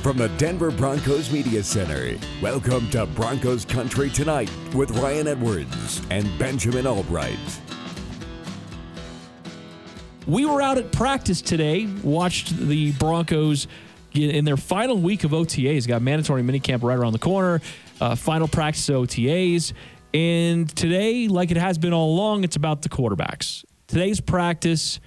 From the Denver Broncos Media Center, welcome to Broncos Country Tonight with Ryan Edwards and Benjamin Allbright. We were out at practice today, watched the Broncos in their final week of OTAs. Got mandatory minicamp right around the corner, final practice of OTAs. And today, like it has been all along, it's about the quarterbacks. Today's practice,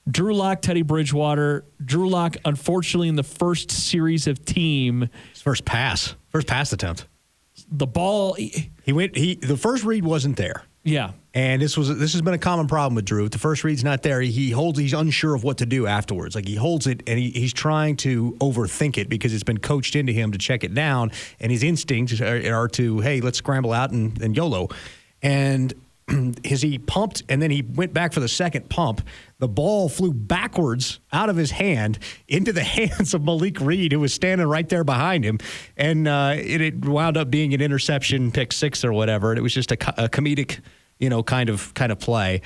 Drew Lock, Teddy Bridgewater. Drew Lock, unfortunately, in the first series of team. His first pass attempt. The ball. The first read wasn't there. Yeah. And this has been a common problem with Drew. If the first read's not there, he's unsure of what to do afterwards. Like he holds it and he's trying to overthink it because it's been coached into him to check it down, and his instincts are to, hey, let's scramble out and YOLO. And as he pumped and then he went back for the second pump, the ball flew backwards out of his hand into the hands of Malik Reed, who was standing right there behind him. And it wound up being an interception, pick six or whatever. And it was just a comedic, kind of play.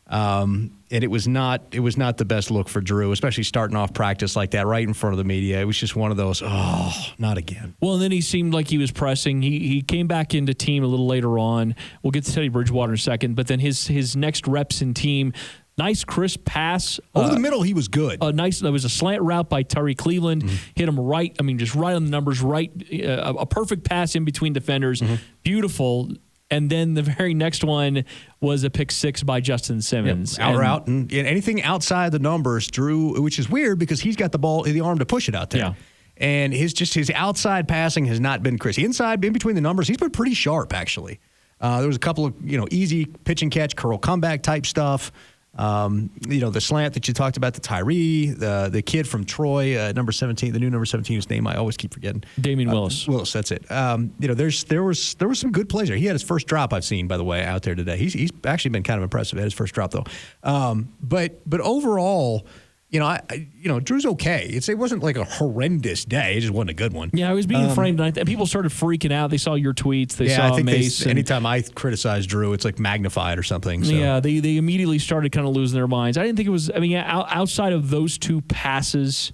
And it was not the best look for Drew, especially starting off practice like that right in front of the media. It was just one of those, not again. Well, and then he seemed like he was pressing. He came back into team a little later on. We'll get to Teddy Bridgewater in a second. But then his next reps in team, nice crisp pass. Over the middle, he was good. There was a slant route by Tyree Cleveland. Hit him right. I mean, just right on the numbers, right. A perfect pass in between defenders. Beautiful. And then the very next one was a pick six by Justin Simmons. Out route and anything outside the numbers, Drew, which is weird because he's got the arm to push it out there. Yeah. And his outside passing has not been crisp. Inside, in between the numbers, he's been pretty sharp, actually. There was a couple of, easy pitch and catch, curl comeback type stuff. The slant that you talked about, the Tyree, the kid from Troy, number 17, the new number 17, whose name I always keep forgetting. Damian Willis. Willis, that's it. There was some good plays there. He had his first drop I've seen, by the way, out there today. He's actually been kind of impressive at his first drop though. But overall, Drew's okay. It wasn't like a horrendous day. It just wasn't a good one. Yeah, I was being framed, and people started freaking out. They saw your tweets. They saw I think Mace. Anytime I criticize Drew, it's like magnified or something. So. Yeah, they immediately started kind of losing their minds. I didn't think it was. I mean, outside of those two passes,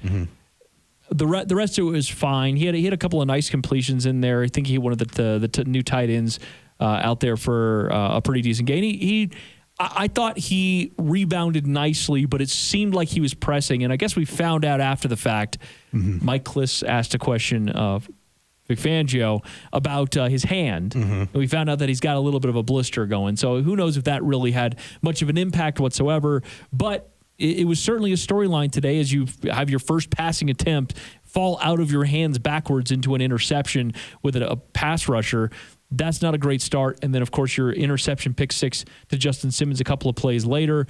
the rest of it was fine. He had a couple of nice completions in there. I think he wanted the new tight ends out there for a pretty decent gain. I thought he rebounded nicely, but it seemed like he was pressing. And I guess we found out after the fact, Mike Kliss asked a question of Vic Fangio about his hand. And we found out that he's got a little bit of a blister going. So who knows if that really had much of an impact whatsoever. But it was certainly a storyline today as you have your first passing attempt fall out of your hands backwards into an interception with a pass rusher. That's not a great start. And then, of course, your interception pick six to Justin Simmons a couple of plays later.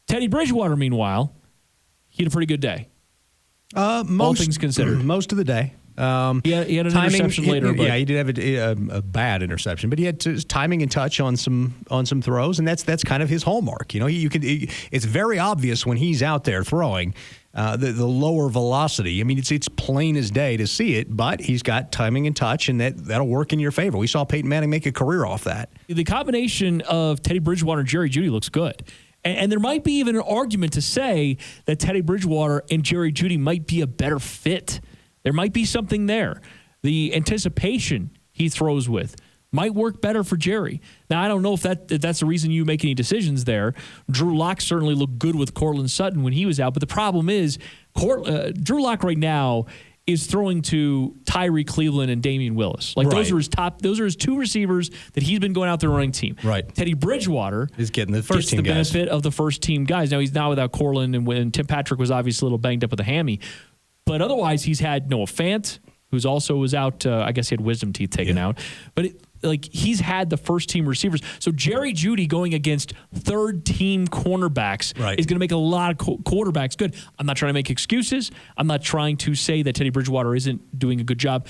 Teddy Bridgewater, meanwhile, he had a pretty good day. All things considered. Most of the day. He had an interception later. He did have a bad interception, but he had timing and touch on some throws, and that's kind of his hallmark. It's very obvious when he's out there throwing the lower velocity. I mean, it's plain as day to see it, but he's got timing and touch, and that'll work in your favor. We saw Peyton Manning make a career off that. The combination of Teddy Bridgewater and Jerry Jeudy looks good. And there might be even an argument to say that Teddy Bridgewater and Jerry Jeudy might be a better fit. There might be something there. The anticipation he throws with might work better for Jerry. Now, I don't know if that's the reason you make any decisions there. Drew Lock certainly looked good with Cortland Sutton when he was out, but the problem is Drew Lock right now is throwing to Tyree Cleveland and Damian Willis. Those are his two receivers that he's been going out there running team. Right. Teddy Bridgewater is getting the first team guys. Benefit of the first team guys. Now he's now without Cortland, and Tim Patrick was obviously a little banged up with a hammy. But otherwise, he's had Noah Fant, who's also was out. I guess he had wisdom teeth taken out. But he's had the first team receivers. So Jerry Jeudy going against third team cornerbacks is going to make a lot of quarterbacks good. I'm not trying to make excuses. I'm not trying to say that Teddy Bridgewater isn't doing a good job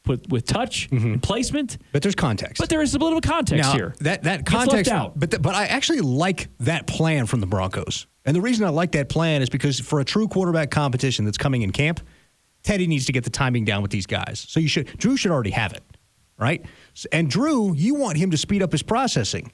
with touch and placement. But there's context. But there is a little bit of context here. That context out. But I actually like that plan from the Broncos. And the reason I like that plan is because for a true quarterback competition that's coming in camp, Teddy needs to get the timing down with these guys. So Drew should already have it, right? And Drew, you want him to speed up his processing,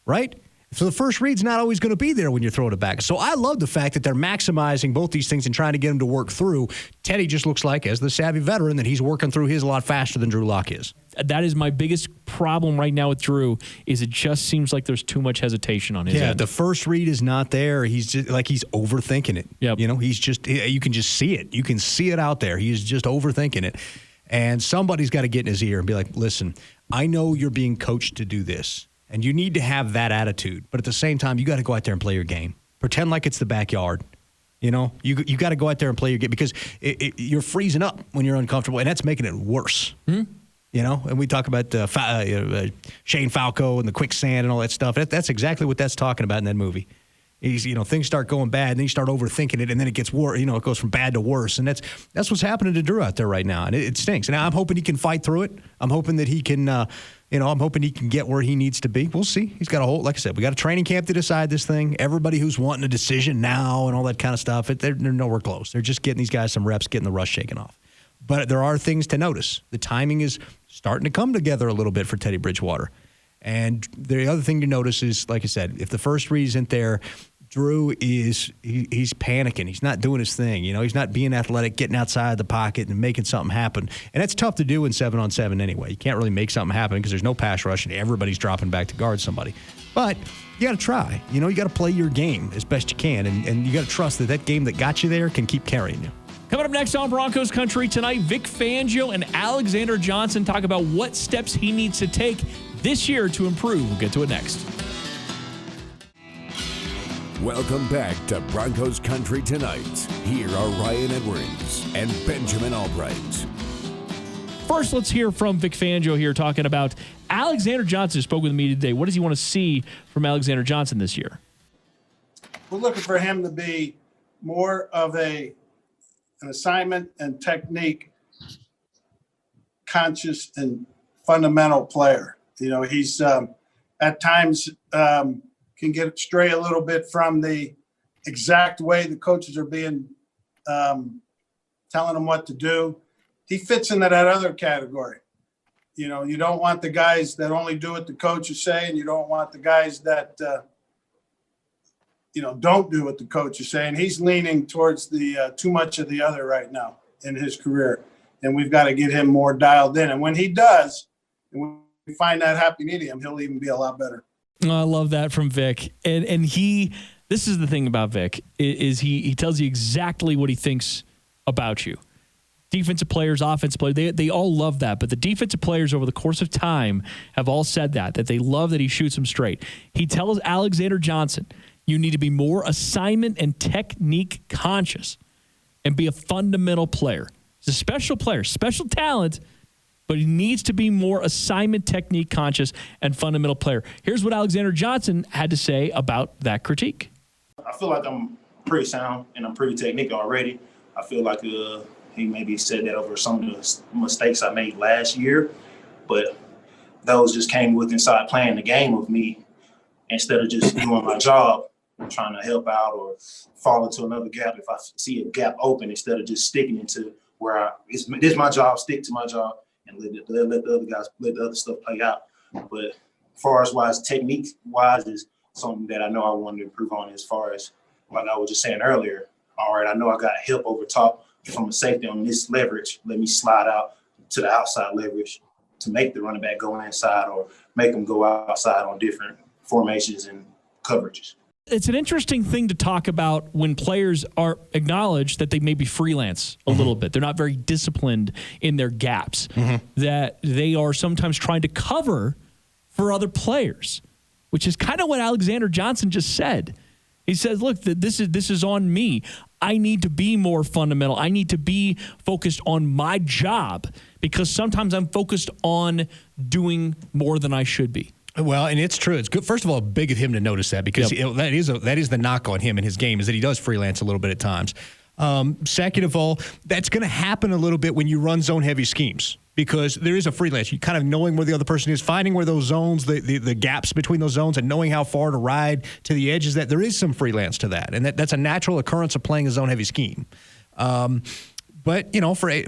right? So the first read's not always going to be there when you're throwing it back. So I love the fact that they're maximizing both these things and trying to get him to work through. Teddy just looks like, as the savvy veteran, that he's working through his a lot faster than Drew Lock is. That is my biggest problem right now with Drew, is it just seems like there's too much hesitation on his end. The first read is not there. He's just like he's overthinking it. Yep. He's just, you can just see it. You can see it out there. He's just overthinking it. And somebody's got to get in his ear and be like, listen, I know you're being coached to do this, and you need to have that attitude. But at the same time, you got to go out there and play your game. Pretend like it's the backyard. You got to go out there and play your game, because you're freezing up when you're uncomfortable, and that's making it worse. Mm-hmm. And we talk about Shane Falco and the quicksand and all that stuff. That's exactly what that's talking about in that movie. Things start going bad, and then you start overthinking it, and then it gets worse. It goes from bad to worse, and that's what's happening to Drew out there right now, and it stinks. And I'm hoping he can fight through it. I'm hoping that he can, I'm hoping he can get where he needs to be. We'll see. He's got a whole, like I said, we got a training camp to decide this thing. Everybody who's wanting a decision now and all that kind of stuff, they're nowhere close. They're just getting these guys some reps, getting the rust shaken off. But there are things to notice. The timing is starting to come together a little bit for Teddy Bridgewater. And the other thing to notice is, like I said, if the first read isn't there, Drew he's panicking. He's not doing his thing. He's not being athletic, getting outside the pocket and making something happen. And that's tough to do in 7-on-7 anyway. You can't really make something happen because there's no pass rush and everybody's dropping back to guard somebody. But you got to try. You got to play your game as best you can. And you got to trust that game that got you there can keep carrying you. Coming up next on Broncos Country Tonight, Vic Fangio and Alexander Johnson talk about what steps he needs to take this year to improve. We'll get to it next. Welcome back to Broncos Country Tonight. Here are Ryan Edwards and Benjamin Allbright. First, let's hear from Vic Fangio here talking about Alexander Johnson, who spoke with me today. What does he want to see from Alexander Johnson this year? We're looking for him to be more of an assignment and technique conscious and fundamental player. He's at times can get stray a little bit from the exact way the coaches are being telling him what to do. He fits into that other category. You don't want the guys that only do what the coaches say, and you don't want the guys that don't do what the coach is saying. He's leaning towards the too much of the other right now in his career, and we've got to get him more dialed in. And when he does, and we find that happy medium, he'll even be a lot better. I love that from Vic. And this is the thing about Vic, is he tells you exactly what he thinks about you. Defensive players, offensive players, they all love that. But the defensive players over the course of time have all said that they love that he shoots them straight. He tells Alexander Johnson, you need to be more assignment and technique conscious and be a fundamental player. He's a special player, special talent, but he needs to be more assignment technique conscious and fundamental player. Here's what Alexander Johnson had to say about that critique. I feel like I'm pretty sound and I'm pretty technical already. I feel like he maybe said that over some of the mistakes I made last year, but those just came with inside playing the game with me instead of just doing my job, trying to help out or fall into another gap if I see a gap open, instead of just sticking into where this is my job, stick to my job, and let the other guys, let the other stuff play out. But as far as technique-wise is something that I know I want to improve on, as far as, like I was just saying earlier, all right, I know I got help over top from a safety on this leverage. Let me slide out to the outside leverage to make the running back go inside or make them go outside on different formations and coverages. It's an interesting thing to talk about when players are acknowledged that they may be freelance a little bit. They're not very disciplined in their gaps, that they are sometimes trying to cover for other players, which is kind of what Alexander Johnson just said. He says, look, this is on me. I need to be more fundamental. I need to be focused on my job, because sometimes I'm focused on doing more than I should be. Well, and it's true. It's good. First of all, big of him to notice that, because that is the knock on him in his game, is that he does freelance a little bit at times. Second of all, that's going to happen a little bit when you run zone-heavy schemes, because there is a freelance. You kind of knowing where the other person is, finding where those zones, the gaps between those zones, and knowing how far to ride to the edge, is that there is some freelance to that. And that's a natural occurrence of playing a zone-heavy scheme. But,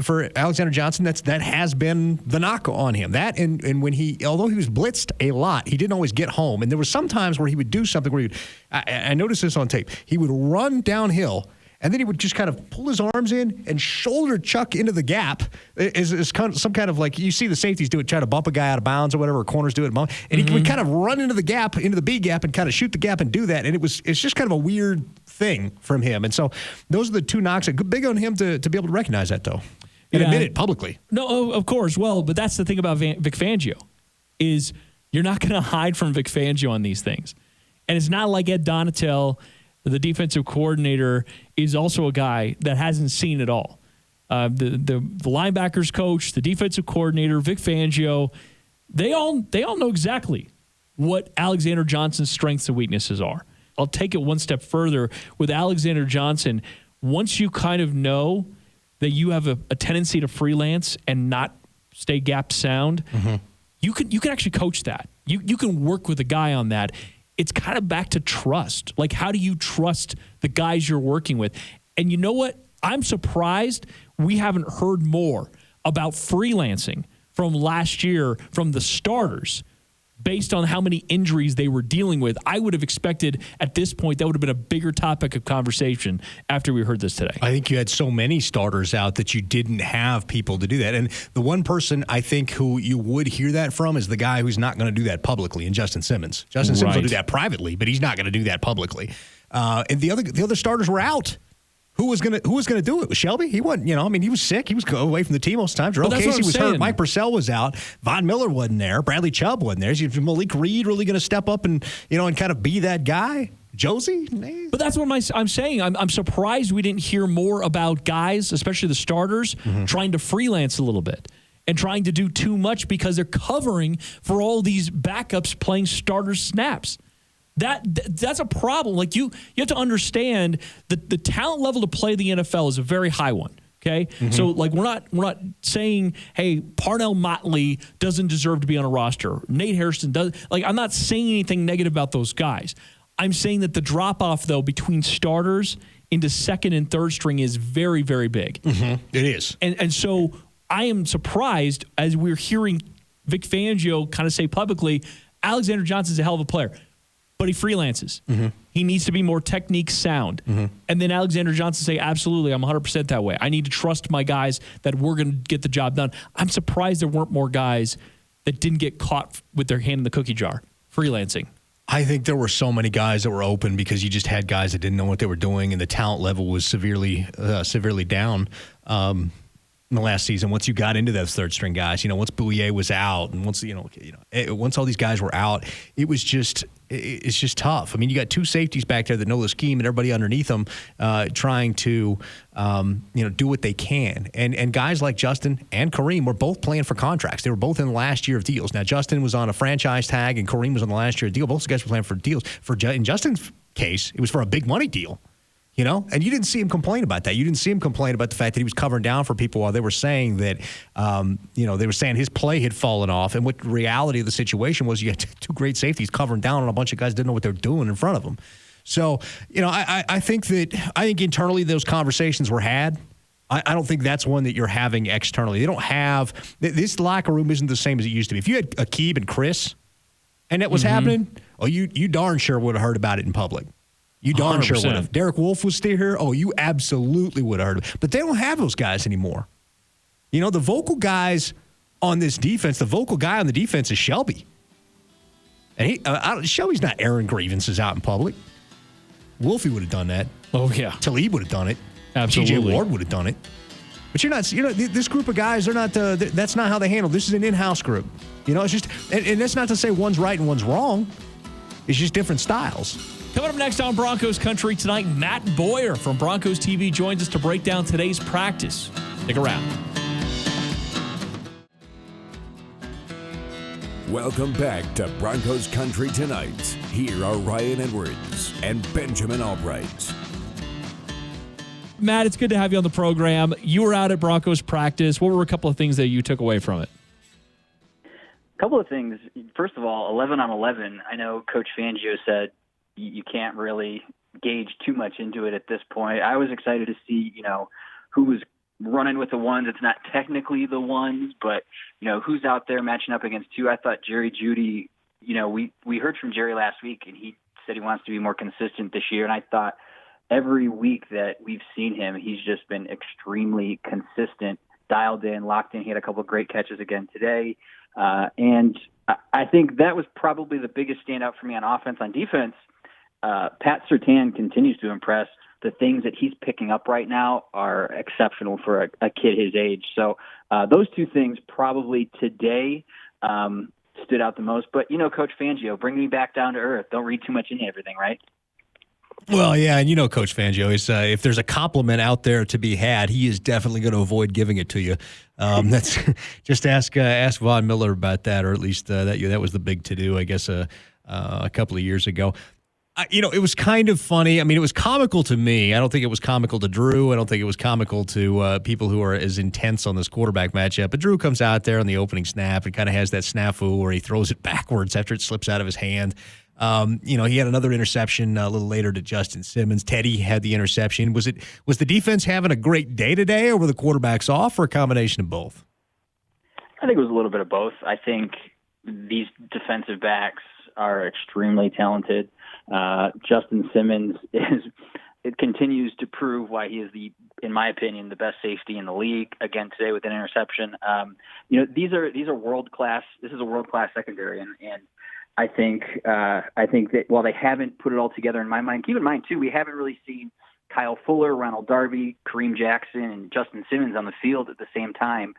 for Alexander Johnson, that has been the knock on him. That and when although he was blitzed a lot, he didn't always get home. And there were some times where he would do something where I noticed this on tape. He would run downhill, and then he would just kind of pull his arms in and shoulder chuck into the gap. Is kind of some kind of like, you see the safeties do it, try to bump a guy out of bounds or whatever, or corners do it. And he would kind of run into the gap, into the B gap, and kind of shoot the gap and do that. And it's just kind of a weird thing from him. And so those are the two knocks. Big on him to be able to recognize that, though, and admit it publicly. No, of course. Well, but that's the thing about Vic Fangio is you're not going to hide from Vic Fangio on these things. And it's not like Ed Donatel, the defensive coordinator, is also a guy that hasn't seen it all. The linebackers coach, the defensive coordinator, Vic Fangio, they all know exactly what Alexander Johnson's strengths and weaknesses are. I'll take it one step further with Alexander Johnson. Once you kind of know that you have a tendency to freelance and not stay gap sound, you can actually coach that. You can work with a guy on that. It's kind of back to trust. Like, how do you trust the guys you're working with? And you know what? I'm surprised we haven't heard more about freelancing from last year from the starters based on how many injuries they were dealing with. I would have expected at this point that would have been a bigger topic of conversation after we heard this today. I think you had so many starters out that you didn't have people to do that. And the one person I think who you would hear that from is the guy who's not going to do that publicly, and Justin Simmons. Justin Simmons will do that privately, but he's not going to do that publicly. And the other starters were out. Who was gonna do it? Was Shelby? He wasn't. He was sick. He was away from the team most times. Jerome Casey was hurt. Mike Purcell was out. Von Miller wasn't there. Bradley Chubb wasn't there. Is Malik Reed really going to step up and kind of be that guy? Josie? But that's what I'm saying. I'm surprised we didn't hear more about guys, especially the starters, trying to freelance a little bit and trying to do too much because they're covering for all these backups playing starter snaps. That's a problem. Like you have to understand that the talent level to play the NFL is a very high one. Okay, so like we're not saying, hey, Parnell Motley doesn't deserve to be on a roster. Nate Hairston does. Like, I'm not saying anything negative about those guys. I'm saying that the drop off though between starters into second and third string is very, very big. It is, and so I am surprised as we're hearing Vic Fangio kind of say publicly, Alexander Johnson's a hell of a player. But he freelances. He needs to be more technique sound. And then Alexander Johnson say, absolutely, I'm 100% that way. I need to trust my guys that we're going to get the job done. I'm surprised there weren't more guys that didn't get caught with their hand in the cookie jar, freelancing. I think there were so many guys that were open because you just had guys that didn't know what they were doing, and the talent level was severely down. In the last season, once you got into those third string guys, once Bouye was out, and once all these guys were out, it's just tough. I mean, you got two safeties back there that know the scheme, and everybody underneath them trying to do what they can. And guys like Justin and Kareem were both playing for contracts. They were both in the last year of deals. Now, Justin was on a franchise tag, and Kareem was on the last year of deal. Both guys were playing for deals. In Justin's case, it was for a big money deal. And you didn't see him complain about that. You didn't see him complain about the fact that he was covering down for people while they were saying that, they were saying his play had fallen off. And what the reality of the situation was, you had two great safeties covering down on a bunch of guys that didn't know what they were doing in front of them. So, I think internally those conversations were had. I don't think that's one that you're having externally. They don't have – this locker room isn't the same as it used to be. If you had Aqib and Chris and that was happening, you darn sure would have heard about it in public. You darn 100%. Sure would have. Derek Wolfe was still here. Oh, you absolutely would have heard of it. But they don't have those guys anymore. The vocal guys on this defense, the vocal guy on the defense is Shelby. And Shelby's not airing grievances out in public. Wolfie would have done that. Oh, yeah. Talib would have done it. Absolutely. TJ Ward would have done it. But you're not, this group of guys, they're not, that's not how they handle. This is an in-house group. It's just, and that's not to say one's right and one's wrong. It's just different styles. Coming up next on Broncos Country Tonight, Matt Boyer from Broncos TV joins us to break down today's practice. Stick around. Welcome back to Broncos Country Tonight. Here are Ryan Edwards and Benjamin Allbright. Matt, it's good to have you on the program. You were out at Broncos practice. What were a couple of things that you took away from it? A couple of things. First of all, 11 on 11. I know Coach Fangio said you can't really gauge too much into it at this point. I was excited to see, who was running with the ones. It's not technically the ones, but, who's out there matching up against two? I thought Jerry Jeudy, we heard from Jerry last week, and he said he wants to be more consistent this year. And I thought every week that we've seen him, he's just been extremely consistent, dialed in, locked in. He had a couple of great catches again today. And I think that was probably the biggest standout for me on offense. On defense, Pat Surtain continues to impress. The things that he's picking up right now are exceptional for a kid his age. So those two things probably today stood out the most. But, Coach Fangio, bring me back down to earth. Don't read too much into everything, right? Well, yeah, and Coach Fangio is if there's a compliment out there to be had, he is definitely going to avoid giving it to you. That's just ask Von Miller about that, or at least that was the big to do, I guess, a couple of years ago. It was kind of funny. I mean, it was comical to me. I don't think it was comical to Drew. I don't think it was comical to people who are as intense on this quarterback matchup. But Drew comes out there on the opening snap and kind of has that snafu where he throws it backwards after it slips out of his hand. He had another interception a little later to Justin Simmons. Teddy had the interception. Was the defense having a great day today, or were the quarterbacks off, or a combination of both? I think it was a little bit of both. I think these defensive backs are extremely talented. Justin Simmons continues to prove why he is in my opinion, the best safety in the league. Again today with an interception. These are world class. This is a world class secondary, and I think that while they haven't put it all together in my mind, keep in mind too, we haven't really seen Kyle Fuller, Ronald Darby, Kareem Jackson, and Justin Simmons on the field at the same time.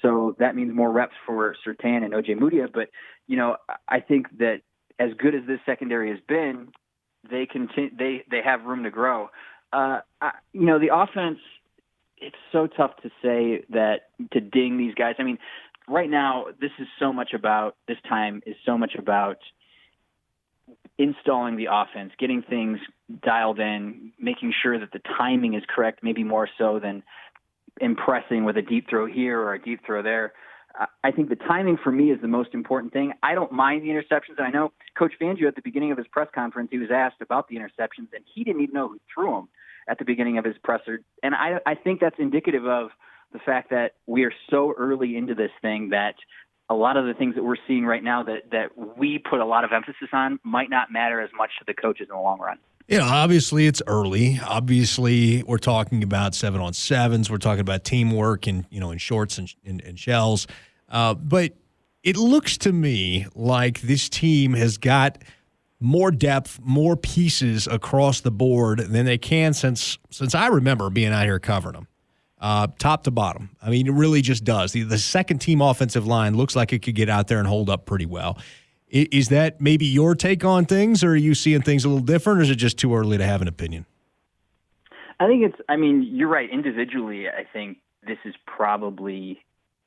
So that means more reps for Surtain and OJ Mudia. But I think that as good as this secondary has been, they have room to grow. The offense, it's so tough to say to ding these guys. I mean, right now, this time is so much about installing the offense, getting things dialed in, making sure that the timing is correct, maybe more so than impressing with a deep throw here or a deep throw there. I think the timing for me is the most important thing. I don't mind the interceptions. And I know Coach Fangio at the beginning of his press conference, he was asked about the interceptions, and he didn't even know who threw them at the beginning of his presser. And I think that's indicative of the fact that we are so early into this thing that a lot of the things that we're seeing right now that we put a lot of emphasis on might not matter as much to the coaches in the long run. Obviously it's early. Obviously we're talking about 7-on-7s. We're talking about teamwork and, in shorts and shells. But it looks to me like this team has got more depth, more pieces across the board than they can since I remember being out here covering them. Top to bottom. I mean, it really just does. The second team offensive line looks like it could get out there and hold up pretty well. Is that maybe your take on things, or are you seeing things a little different, or is it just too early to have an opinion? I think you're right. Individually, I think this is probably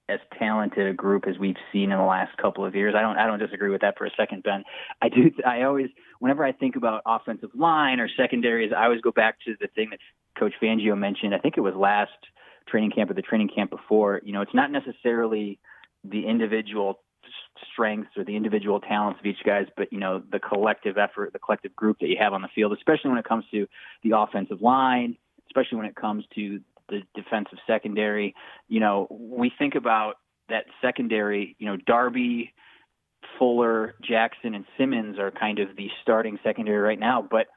as talented a group as we've seen in the last couple of years. I don't disagree with that for a second, Ben. I always, whenever I think about offensive line or secondaries, I always go back to the thing that Coach Fangio mentioned. I think it was last training camp or the training camp before. It's not necessarily the individual strengths or the individual talents of each guys, but the collective effort, the collective group that you have on the field, especially when it comes to the offensive line, especially when it comes to the defensive secondary. We think about that secondary, Darby, Fuller, Jackson, and Simmons are kind of the starting secondary right now. But,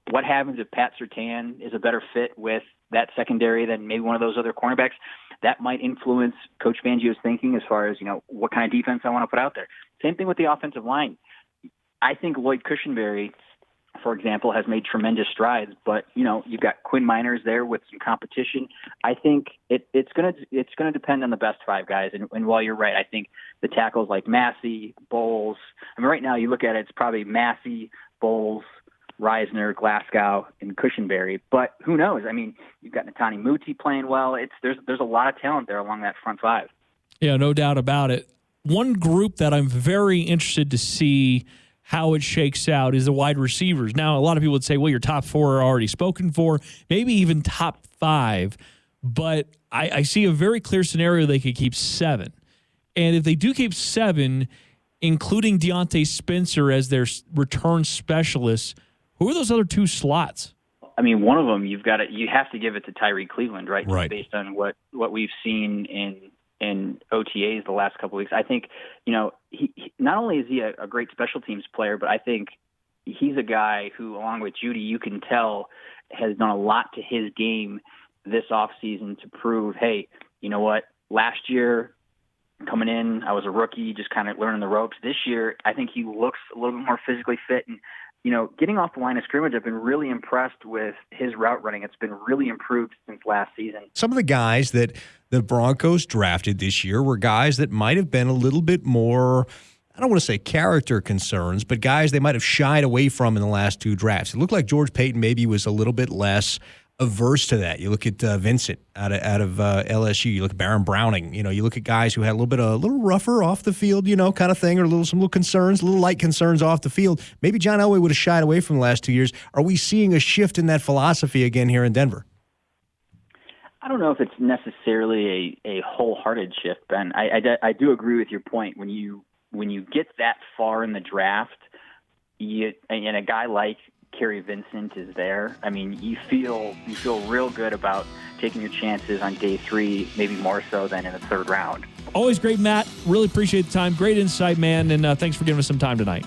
what happens if Pat Surtain is a better fit with that secondary than maybe one of those other cornerbacks? That might influence Coach Fangio's thinking as far as, what kind of defense I want to put out there. Same thing with the offensive line. I think Lloyd Cushenberry, for example, has made tremendous strides, but you've got Quinn Miners there with some competition. I think it's gonna depend on the best five guys. And while you're right, I think the tackles like Massey, Bowles. Right now you look at it, it's probably Massey, Bowles, Reisner, Glasgow, and Cushenberry. But who knows? You've got Netani Muti playing well. There's a lot of talent there along that front five. Yeah, no doubt about it. One group that I'm very interested to see how it shakes out is the wide receivers. Now, a lot of people would say, well, your top four are already spoken for, maybe even top five. But I see a very clear scenario they could keep 7. And if they do keep 7, including Deontay Spencer as their return specialist, who are those other 2 slots? Well, I mean, one of them you have to give it to Tyree Cleveland, right? Right. Based on what we've seen in OTAs the last couple of weeks. I think, he not only is he a great special teams player, but I think he's a guy who, along with Judy, you can tell has done a lot to his game this offseason to prove, hey, you know what? Last year, coming in, I was a rookie, just kind of learning the ropes. This year, I think he looks a little bit more physically fit. And, getting off the line of scrimmage, I've been really impressed with his route running. It's been really improved since last season. Some of the guys that the Broncos drafted this year were guys that might have been a little bit more, I don't want to say character concerns, but guys they might have shied away from in the last 2 drafts. It looked like George Payton maybe was a little bit less averse to that. You look at Vincent out of LSU. You look at Baron Browning. You look at guys who had a little rougher off the field, kind of thing, or some little concerns, little light concerns off the field. Maybe John Elway would have shied away from the last 2 years. Are we seeing a shift in that philosophy again here in Denver? I don't know if it's necessarily a wholehearted shift, Ben. I do agree with your point. When you get that far in the draft, and a guy like Kerry Vincent is there, I mean, you feel real good about taking your chances on day 3, maybe more so than in the 3rd round. Always great, Matt. Really appreciate the time. Great insight, man, and thanks for giving us some time tonight.